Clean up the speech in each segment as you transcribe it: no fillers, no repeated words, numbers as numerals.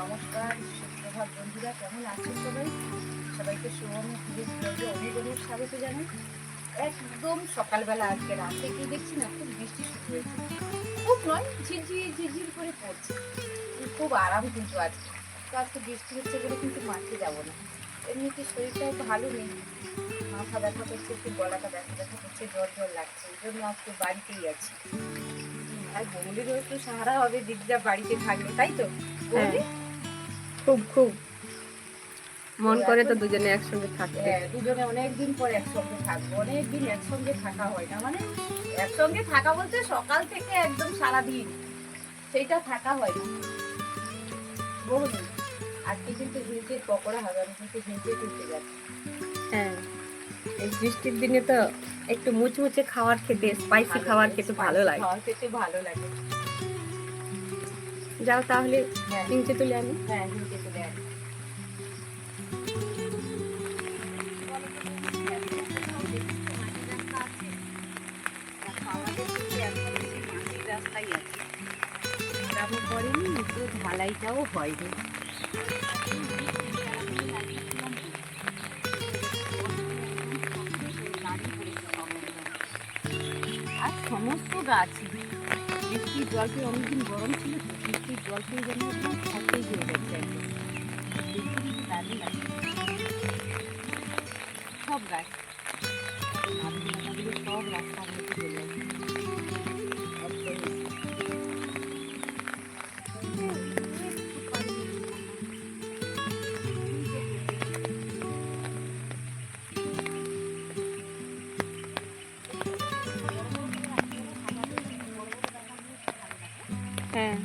নমস্কার, সুপ্রভাত বন্ধুরা, কেমন আছেন সবাই? সবাইকে শুভমী পুজোর ব্লগে অনেক অনেক স্বাগত জানাই। একদম সকালবেলা আজকে রাতে গিয়ে দেখছি না খুব বৃষ্টি শুরু হয়েছে। খুব নয়, ঝিরঝির ঝিরঝির করে পড়ছে। খুব আরাম কিন্তু আজকে। তো আজকে বৃষ্টি হচ্ছে বলে কিন্তু মাঠে যাবো না। এমনিতে শরীরটাও ভালো নেই, মাথা ব্যথা করছে, একটু গলাটা ব্যথা ব্যথা করছে, জ্বর জ্বর লাগছে, এই জন্য আজকে বাড়িতেই আছি। আর বৌলিরও একটু সাহারা হবে দিদিরা বাড়িতে থাকলে, তাই তো হ্যাঁ, বৌলি? খুব খুব মন করে তো এখন দুজনে একসঙ্গে থাকতে। হ্যাঁ, দুজনে অনেকদিন পর একসঙ্গে থাকবো, অনেকদিন একসঙ্গে থাকা হয় না। মানে একসঙ্গে থাকা বলতে সকাল থেকে একদম সারাদিন সেইটা থাকা হয় না। বহুদিন। আজকে কিন্তু ঝিলঝিল পকোড়া হবে, আমি কিন্তু ঝিলঝিল করতে যাচ্ছি। হ্যাঁ, এই বৃষ্টির দিনে তো একটু মুচমুচে খাবার খেতে, স্পাইসি ভালো খাবার লাগে, খেতে ভালো স্পাইসি লাগে। খাওয়া খেতে ভালো লাগে। যাও তাহলে হ্যাঁ নিচে তুলে আনি। হ্যাঁ, ঝিলঝিল তুলে আনি। আমাদের কিন্তু এখন মাটির রাস্তাই আছে, গ্রামও করেনি, তো ঢালাইটাও হয়নি। আর সমস্ত গাছ বৃষ্টির জলটি অনেকদিন গরম ছিল, তো বৃষ্টির জলটি যেন একদম সতেজ হয়ে যাচ্ছে। একদম দেখতে কিন্তু দারুণ লাগছে। সব গাছ নারকেল সব রাস্তার মধ্যে চলে যাচ্ছে একদমই। হ্যাঁ,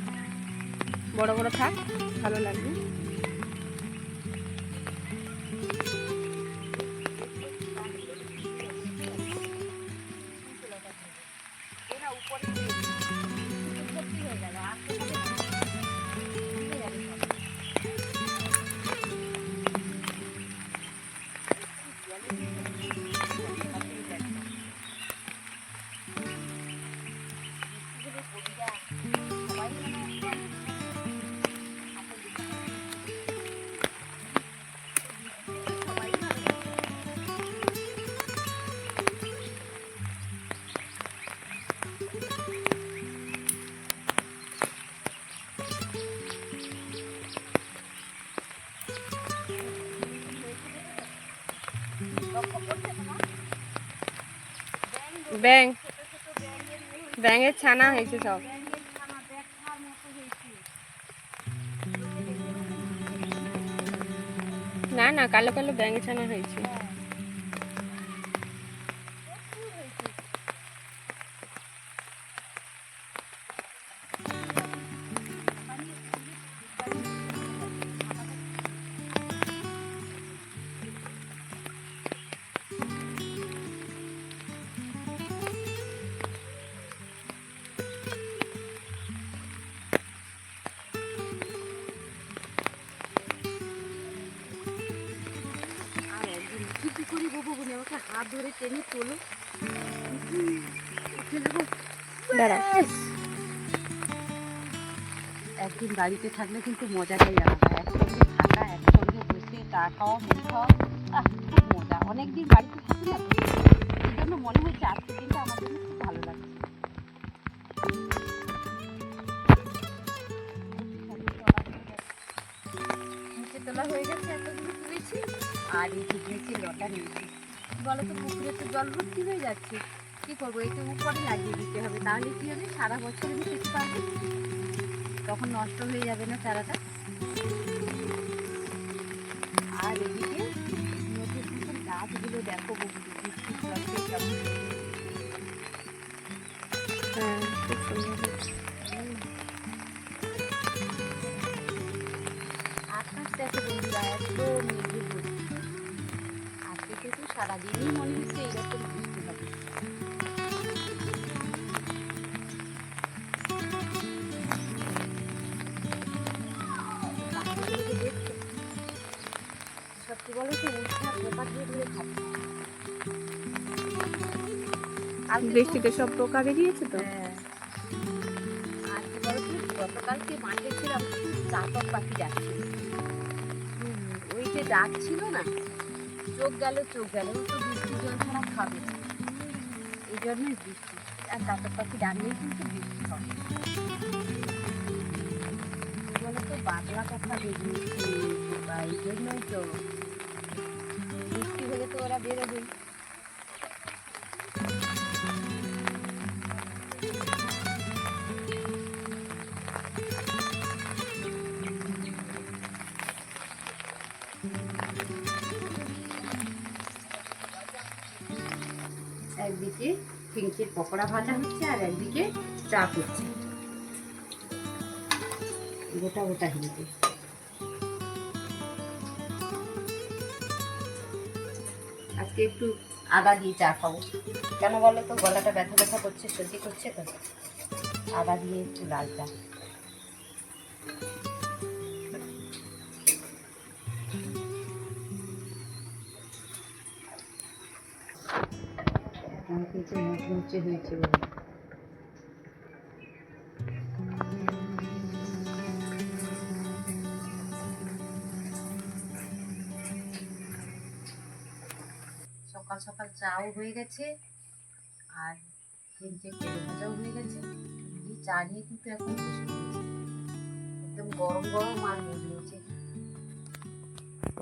বড় বড় থাক, ভালো লাগবে। ব্যাং ব্যাঙের ছানা হয়েছে সব। না না, কালো কালো ব্যাঙের ছানা হয়েছে। আমাকে হাত ধরে টেনে তোলো, দাঁড়াও। একদিন বাড়িতে থাকলে কিন্তু মজাটাই আলাদা। একসঙ্গে থাকা, একসঙ্গে বসে চা খাওয়া, মুড়ি খাওয়া, খুব মজা। অনেকদিন বাড়িতে থাকি না, তো এই জন্য মনে হচ্ছে আজকের দিনটা আমার জন্য খুব ভালো লাগছে। নিচে তোলা হয়ে গেছে, এতগুলো তুলেছি, আর এই নিচে লতা নিয়েছি। বলো তো, পুকুরে তো জল ভর্তি হয়ে যাচ্ছে, কি করবো? একে উপরে লাগিয়ে দিতে হবে, তাহলে কি হবে, সারা বছর আমি খেতে পারবো, তখন নষ্ট হয়ে যাবে না চারাটা। আর এদিকে নতুন নতুন গাছগুলো দেখো, বৃষ্টির জলকে কেমন হ্যাঁ, খুব সুন্দর হয়েছে। আকাশ দেখো বন্ধুরা, একদম মেঘে ভর্তি। আজকে কিন্তু সারাদিনই মনে হচ্ছে এইরকম বৃষ্টি হবে। পাখিগুলোকে দেখছো? সত্যি বলো তো, উঠা পোকা দিয়ে ধরে খাচ্ছে। বৃষ্টিতে সব পোকা বেরিয়েছে তো। হ্যাঁ, আজকে বলো তো, গতকালকে মাঠে ছিলাম, খুব চাতক পাখি যাচ্ছিল। ওই যে ডাক ছিল না, চোখ গেল ও তো বৃষ্টির জল ছাড়া খাবে না, এই জন্যই বৃষ্টি। আর চাতক পাখি ডাকলেই কিন্তু বৃষ্টি হবে। বলে তো বাংলা কথা বেরিয়েছে, বা এই জন্যই তো বৃষ্টি হলে তো ওরা বেরোবেই। একদিকে ফিঙ্কির পকোড়া ভাজা হচ্ছে আর একদিকে চা করছে গোটা গোটা হিংচে। আজকে একটু আদা দিয়ে চা খাবো, কেন বলো তো, গলাটা ব্যথা ব্যথা করছে, সর্দি করছে তো, আদা দিয়ে একটু লাল চা। কিছু মুচমুচে হয়েছে বলে সকাল সকাল চাও হয়ে গেছে আর তিনটে তেলে ভাজাও হয়ে গেছে। এই চা নিয়ে কিন্তু এখন বসে পড়েছি, একদম গরম গরম আর মনে হচ্ছে।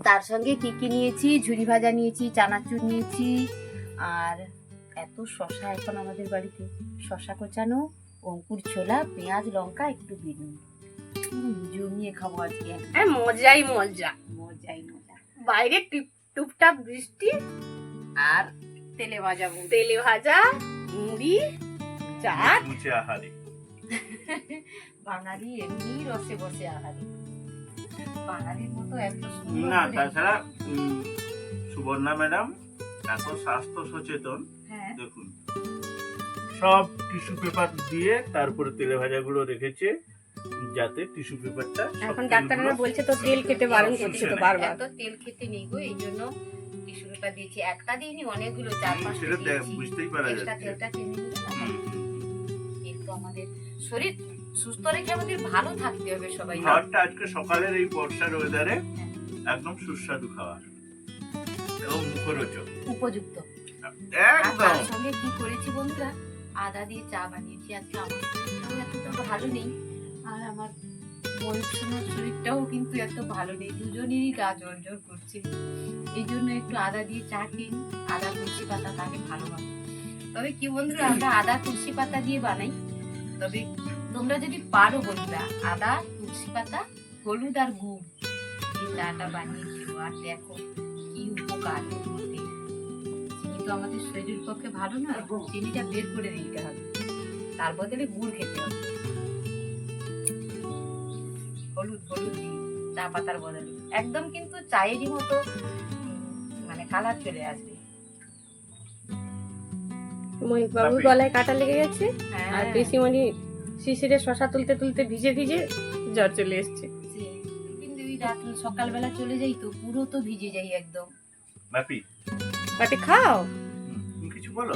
তার সঙ্গে কি কি নিয়েছি, ঝুরি ভাজা নিয়েছি, চানাচুর নিয়েছি, আর এত শশা এখন আমাদের বাড়িতে, শশা কোচানো, অঙ্কুর ছোলা, পেঁয়াজ লঙ্কা, একটু বেগুন, জমিয়ে খাবো আজকে। মজাই মজা, মজাই মজা। বাইরে টুপটাপ বৃষ্টি আর তেলে ভাজা মুড়ি চা। আহারে বাঙালি এমনি রসে বসে আহারে, বাঙালির মতো এত সুন্দর না। করে- তাছাড়া সুবর্ণা ম্যাডাম এত স্বাস্থ্য সচেতন, হ্যাঁ দেখুন সব টিস্যু পেপার দিয়ে তারপরে তেলে ভাজা গুলো রেখেছে, যাতে টিস্যু পেপারটা এখন ডাক্তাররা বলছে তো তেল খেতে বারণ করছে তো বারবার। এত তেল খেতে নেই গো, এই জন্য টিস্যু পেপার দিয়েছি। একটা দিইনি, অনেকগুলো, 4-5টা সেটা দিয়েছি। বুঝতেই পারা এক্সট্রা যাচ্ছে। তেলটা কিনে নিলে না, হুম। কিন্তু আমাদের শরীর সুস্থ রেখে আমাদের ভালো থাকতে হবে সবাই। খাবারটা আজকে সকালের এই বর্ষার ওয়েদারে একদম সুস্বাদু খাবার এবং মুখরোচক উপযুক্ত। আর একদম। তার সঙ্গে কি করেছি বন্ধুরা, আদা দিয়ে চা বানিয়েছি। আজকে আমার শরীরটাও এতটা ভালো নেই, আর আমার ময়ূর শরীরটাও কিন্তু এত ভালো নেই, দুজনেরই গা জ্বর জ্বর করছে। এই জন্য একটু আদা দিয়ে চা খেয়ে নিই। আদা তুলসী পাতা তাকে ভালো হবে। তবে কি বন্ধুরা, আমরা আদা তুলসী পাতা দিয়ে বানাই, তবে তোমরা যদি পারো বন্ধুরা, আদা তুলসী পাতা হলুদ আর গুড় এই চাটা বানিয়ে খেও, আর দেখো কি উপকার এর মধ্যে। চিনি তো আমাদের শরীরের পক্ষে ভালো না, চিনিটা বের করে দিতে হবে, তার বদলে গুড় খেতে হবে। হলুদ দিয়ে চা পাতার বদলে একদম কিন্তু চায়েরই মতো মানে কালার চলে আসবে। বাবুর গলায় কাটা লেগে গেছে, হ্যাঁ, আর পিসিমণি শিশিরে শশা তুলতে তুলতে ভিজে ভিজে জ্বর চলে এসছে। কিন্তু ওই রাত সকালবেলা চলে যাই তো পুরো তো ভিজে যাই একদম। বাপি বাটি খাও। তুমি কিছু বলো।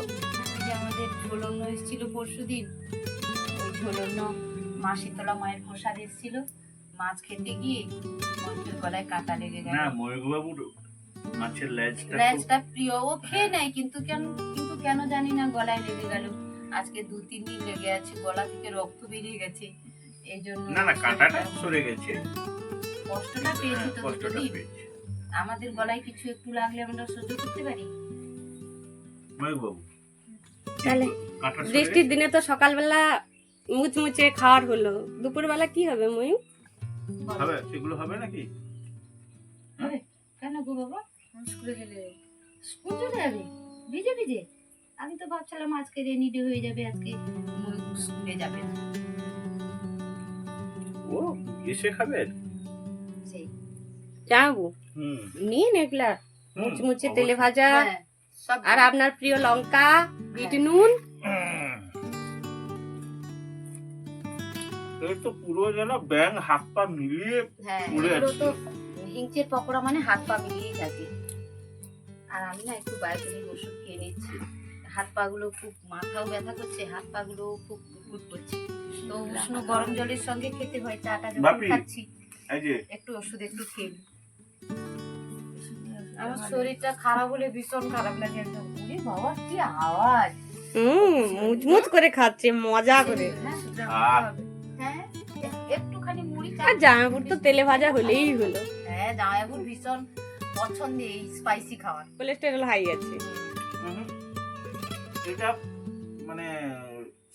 ওই যে আমাদের ঝোলন্য এসেছিল পরশুদিন, ওই ঝোলন্য মা শীতলা মায়ের প্রসাদ এসেছিল, মাছ খেতে গিয়ে মন্টুর গলায় কাটা লেগে গেল। না, ময়ূর বাবুর মাছের লেজটা লেজটা প্রিয়, ও খেয়ে নেয়, কিন্তু কেন জানি না গলায় লেগে গেল। আজকে 2-3 দিন লেগে আছে, গলা থেকে রক্ত বেরিয়ে গেছে, এই জন্য না কাঁটাটা সরে গেছে, কষ্টটা পেয়েছি তো কষ্টটা দুদিন। পেয়েছে। আমাদের গলায় কিছু একটু লাগলে আমরা সহ্য করতে পারি। ময়ূর বাবু তাহলে কাঁটা সরে বৃষ্টির গেছে? দিনে তো সকালবেলা মুচমুচে খাওয়ার হলো, দুপুরবেলা কি হবে ময়ূর? হবে, সেগুলো হবে নাকি? হবে? কেন গো বাবা, স্কুলে স্কুল চলে যাবে ভিজে ভিজে? আমি তো ভাবছিলাম আজকে রেনি ডে হয়ে যাবে, আজকে স্কুলে যাবে না। ও এসে খাবেন? সেই যাবো হুম নিন এগুলা, হুম, মুচমুচে অবশ্যই। তেলে ভাজা, হ্যাঁ, সব আর আপনার প্রিয় লঙ্কা, বিট নুন। এই তো পুরো যেন ব্যাং হাত পা মিলিয়ে হ্যাঁ, পুড়ে এগুলো আছে। তো হিংচের পকোড়া মানে হাত পা মিলিয়েই থাকে। আর আমি না একটু বায়োটিনিক ওষুধ খেয়ে নিচ্ছি, হাত পা গুলো খুব, মাথাও ব্যথা করছে, হাত পা গুলো খুব কুটকুট করছে। তো উষ্ণ গরম জলের সঙ্গে খেতে হয় চাটা যখন বাপি। খাচ্ছি। এই যে একটু ওষুধ একটু খেয়ে নিই। আমার শরীরটা খারাপ হলে ভীষণ খারাপ লাগে একদম। ওরে বাবা কি আওয়াজ! মুচমুচ করে খাচ্ছে মজা করে। হ্যাঁ, সেটা আহ। হবে। হ্যাঁ, একটুখানি মুড়ি আর জামাইবাবুর তো তেলে ভাজা হলেই হলো। হ্যাঁ, জামাইবাবুর ভীষণ পছন্দের এই স্পাইসি খাবার। কোলেস্টেরল হাই আছে। হুম, এটা মানে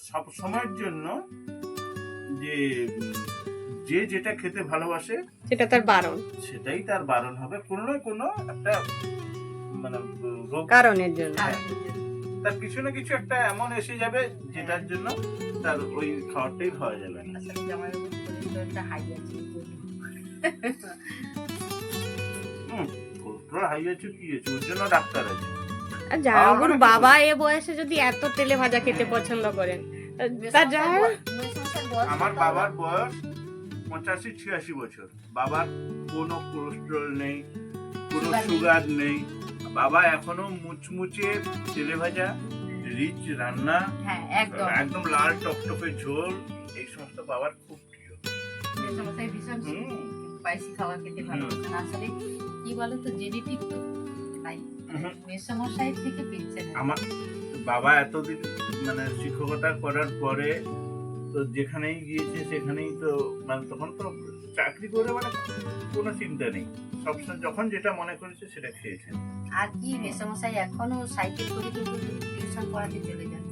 সব সময়ের জন্য যে যে যেটা খেতে ভালোবাসে সেটা তার বারণ সেটাই তার বারণ হবে কোনো না কোনো একটা মানে রোগ কারণের জন্য। হ্যাঁ, তার কিছু না কিছু একটা এমন এসে যাবে যেটার জন্য তার ওই খাবারটাই খাওয়া যাবে না। আসলে জামাইবাবুর কোলেস্টেরলটা হাই আছে এই জন্য। কোলেস্টেরল হাই আছে কি আছে ওর জন্য ডাক্তার আছে। আর জামাইবাবুর বাবা এ বয়সে যদি এত তেলে ভাজা খেতে পছন্দ করেন তার জামাই আমার বাবার বয়স 85-86 বছর, বাবার কোনো কোলেস্টেরল নেই, কোনো সুগার নেই, বাবা এখনো মুচমুচে তেলে ভাজা রিচ রান্না, হ্যাঁ একদম একদম লাল টকটকে ঝোল, এই সমস্ত বাবার খুব প্রিয়। মেসমশাই ভীষণ স্পাইসি খাবার খেতে ভালোবাসেন। আসলে কি বলো তো জেনেটিক তো তাই মেসমশাই থেকে পেয়েছেন। আমার বাবা এতদিন মানে শিক্ষকতা করার পরে তো যেখানেই গিয়েছে সেখানেই তো মানে তখন তো চাকরি করে মানে কোনো চিন্তা নেই, সবসময় যখন যেটা মনে করেছে সেটা খেয়েছেন। আর কি মেসমশাই এখনো সাইকেল করে কিন্তু টিউশন পড়াতে চলে যান।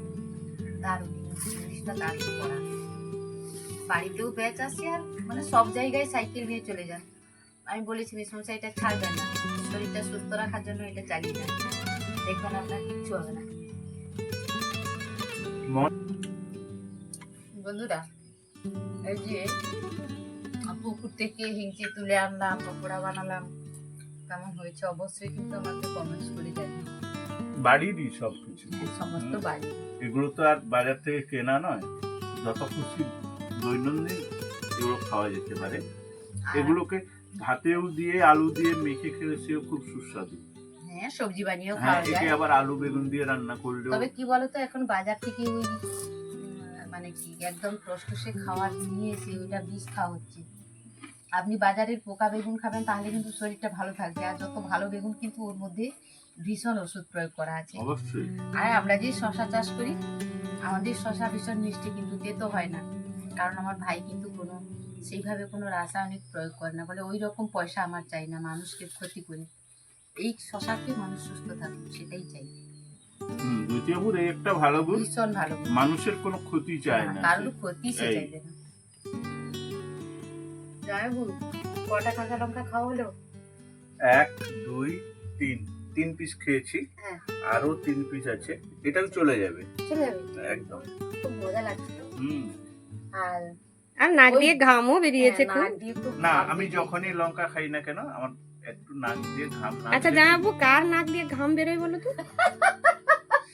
দারুণ জিনিসটা দারুণ পড়া, বাড়িতেও ব্যাচ আসে আর মানে সব জায়গায় সাইকেল নিয়ে চলে যান। আমি বলেছি মেসমশাই এটা ছাড়বেন না, শরীরটা সুস্থ রাখার জন্য এটা চালিয়ে যান, দেখবেন আপনার কিচ্ছু হবে না। বন্ধুরা এই যে পুকুর থেকে হিংচি তুলে আনলাম, পকোড়া বানালাম, কেমন হয়েছে অবশ্যই কিন্তু আমাকে কমেন্টস করে জানাবেন। বাড়িরই সবকিছু, সমস্ত বাড়ি এগুলো তো আর বাজার থেকে কেনা নয়, যত খুশি দৈনন্দিন এগুলো খাওয়া যেতে পারে। এগুলোকে ভাতেও দিয়ে আলু দিয়ে মেখে খেলে সেও খুব সুস্বাদু। হ্যাঁ সবজি বানিয়েও হ্যাঁ, খাওয়া একে যায়। আবার আলু বেগুন দিয়ে রান্না করলেও। তবে কি বলতো এখন বাজার থেকে ওই মানে কি একদম টসটসে খাবার নিয়ে এসে ওইটা বিষ খাওয়া হচ্ছে। আপনি বাজারের পোকা বেগুন খাবেন তাহলে কিন্তু শরীরটা ভালো থাকবে, আর যত ভালো বেগুন কিন্তু ওর মধ্যে ভীষণ ওষুধ প্রয়োগ করা আছে। অবশ্যই। আর আমরা যে শশা চাষ করি আমাদের শশা ভীষণ মিষ্টি কিন্তু তেতো হয় না, কারণ আমার ভাই কিন্তু কোনো সেইভাবে কোনো রাসায়নিক প্রয়োগ করে না, বলে ওই রকম পয়সা আমার চাই না মানুষকে ক্ষতি করে, এই শশাকে মানুষ সুস্থ থাকুক সেটাই চাই। দ্বিতীয়পুর এই একটা ভালো গুণ, ভীষণ ভালো, মানুষের কোনো ক্ষতি চায় না, কারোর ক্ষতি সে এই। চাইবে না। জয় গুরু, কটা কাঁচা লঙ্কা খাওয়া হলো? 1 2 3 3 পিস খেয়েছি, হ্যাঁ আরো 3 পিস আছে, এটাও চলে যাবে চলে যাবে, একদম। খুব মজা লাগছিল। আর আর নাক দিয়ে ঘামও বেরিয়েছে হ্যাঁ, খুব। নাক দিয়ে খুব না ঘাম আমি বেরিয়েছে। যখনই লঙ্কা খাই না কেন আমার একটু নাক দিয়ে ঘাম না আচ্ছা বেরোলে- জামাইবাবু কার নাক দিয়ে ঘাম বেরোয় বলো তো?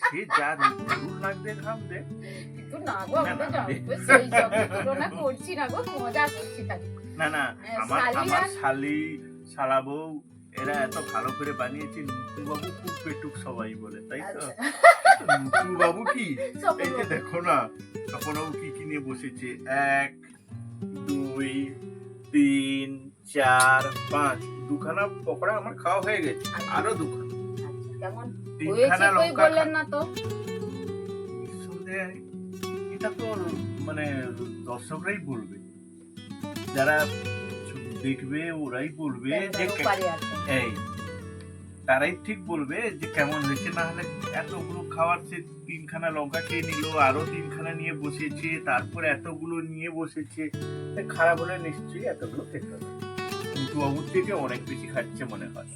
সে যার রুল নাক দিয়ে ঘাম দে। কিন্তু না গো, না, আমরা না, জানবো, সেই সবের তুলনা করছি না গো, মজা করছি খালি। না না হ্যাঁ, আমার শালি আমার আর- শালি শালা বউ এরা এত ভালো করে বানিয়েছে, নুটু বাবু খুব পেটুক সবাই বলে, তাই তো? আচ্ছা। নুটু বাবু কি সব এই যে দেখো না তখন বাবু কি কি নিয়ে বসেছে, 1 2 3 4 5 দুখানা পকোড়া আমার খাওয়া হয়ে গেছে, আরো দুখানা, কেমন 3খানা হয়েছে কই লঙ্কা বললেন না তো? সন্ধে- এটা তো মানে দর্শকরাই বলবে, যারা দেখবে ওরাই বলবে যে পারে আছে। এই তারাই ঠিক বলবে যে কেমন হয়েছে, না হলে এতগুলো খাওয়ার সে 3খানা লঙ্কা খেয়ে নিল, আরো 3খানা নিয়ে বসেছে, তারপরে এতগুলো নিয়ে বসেছে, তা খারাপ হলে নিশ্চয়ই এতগুলো খেতে হবে। কিন্তু বাবুর থেকে অনেক বেশি খাচ্ছে মনে হয়।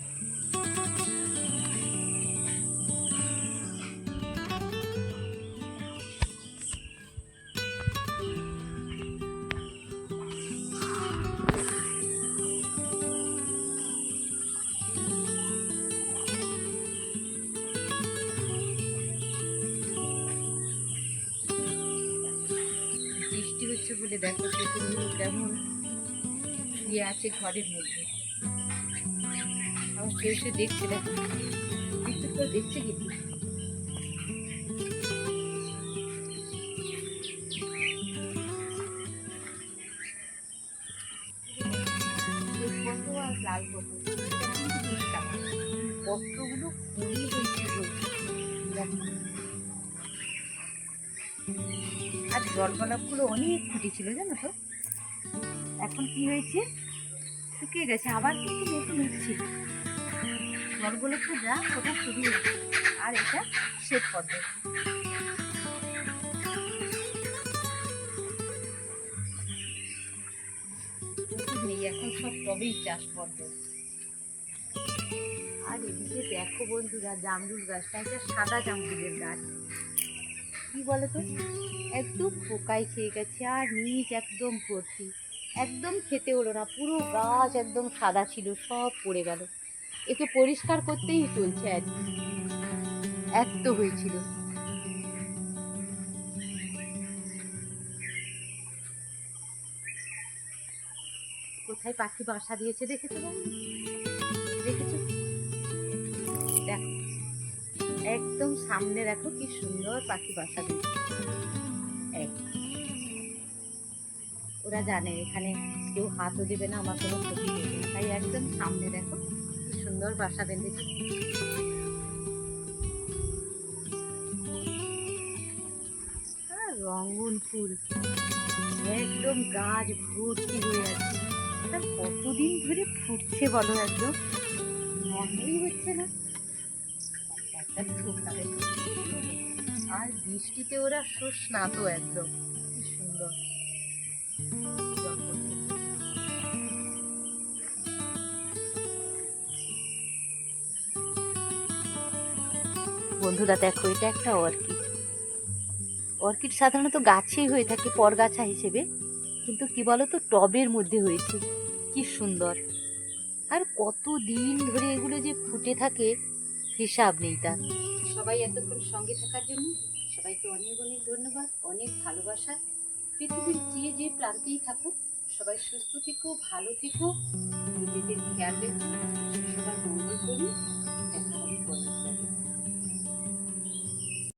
বৃষ্টি হচ্ছে বলে দেখো কুকুরগুলো কেমন শুয়ে আছে ঘরের মধ্যে, আমার শুয়ে শুয়ে দেখছে, দেখো বিদ্যুৎ করে দেখছে কিন্তু। টমেটো আর লাল পটল এটা কিন্তু 20 টাকা। কতগুলো কুড়ি হয়েছে গো। দেখো। আর জল গোলাপগুলো অনেক ফুটেছিল জানো তো, এখন কি হয়েছে, শুকিয়ে গেছে, আবার কিন্তু নতুন হচ্ছে। জল গোলাপটা যা ওটা শুরু হয়েছে, আর এটা শ্বেত পদ্ম। নেই এখন, সব টবেই চাষ পদ্ম। আর এদিকে দেখো বন্ধুরা, জামরুল গাছটা, এটা সাদা জামরুলের গাছ। কি বলতো, একদম পোকায় খেয়ে গেছে, আর নিচ একদম ভর্তি, একদম খেতে হলো না, পুরো গাছ একদম সাদা ছিল, সব পড়ে গেল। একে পরিষ্কার করতেই চলছে আর কি, এত হয়েছিল। কোথায় পাখি বাসা দিয়েছে দেখেছো বন্ধু? দেখেছো? দেখো একদম সামনে, দেখো কি সুন্দর পাখি বাসা দিয়েছে। এই, ওরা জানে এখানে কেউ হাতও দেবে না, আমার কোনো ক্ষতি করবে না, তাই একদম সামনে দেখো কি সুন্দর বাসা বেঁধেছে। আর রঙুন ফুল, একদম গাছ ভর্তি হয়ে আছে। আর কতদিন ধরে ফুটছে বলো, একদম মনেই হচ্ছে না। একটা ঠোকাবে। আর বৃষ্টিতে ওরা স্নাত একদম, কি সুন্দর। বন্ধুরা দেখো, এটা একটা অর্কিড। অর্কিড সাধারণত গাছেই হয়ে থাকে পরগাছা হিসেবে, কিন্তু কি বলতো, টবের মধ্যে হয়েছে, কি সুন্দর। আর কত দিন ধরে এগুলো যে ফুটে থাকে হিসাব নেই তার। সবাই এতক্ষণ সঙ্গে থাকার জন্য সবাইকে অনেক অনেক ধন্যবাদ, অনেক ভালোবাসা। পৃথিবীর যে প্রান্তেই থাকুক সবাই সুস্থ থেকো, ভালো থেকো, নিজেদের খেয়াল রেখো, সবার মঙ্গল করি। দেখা হবে পরের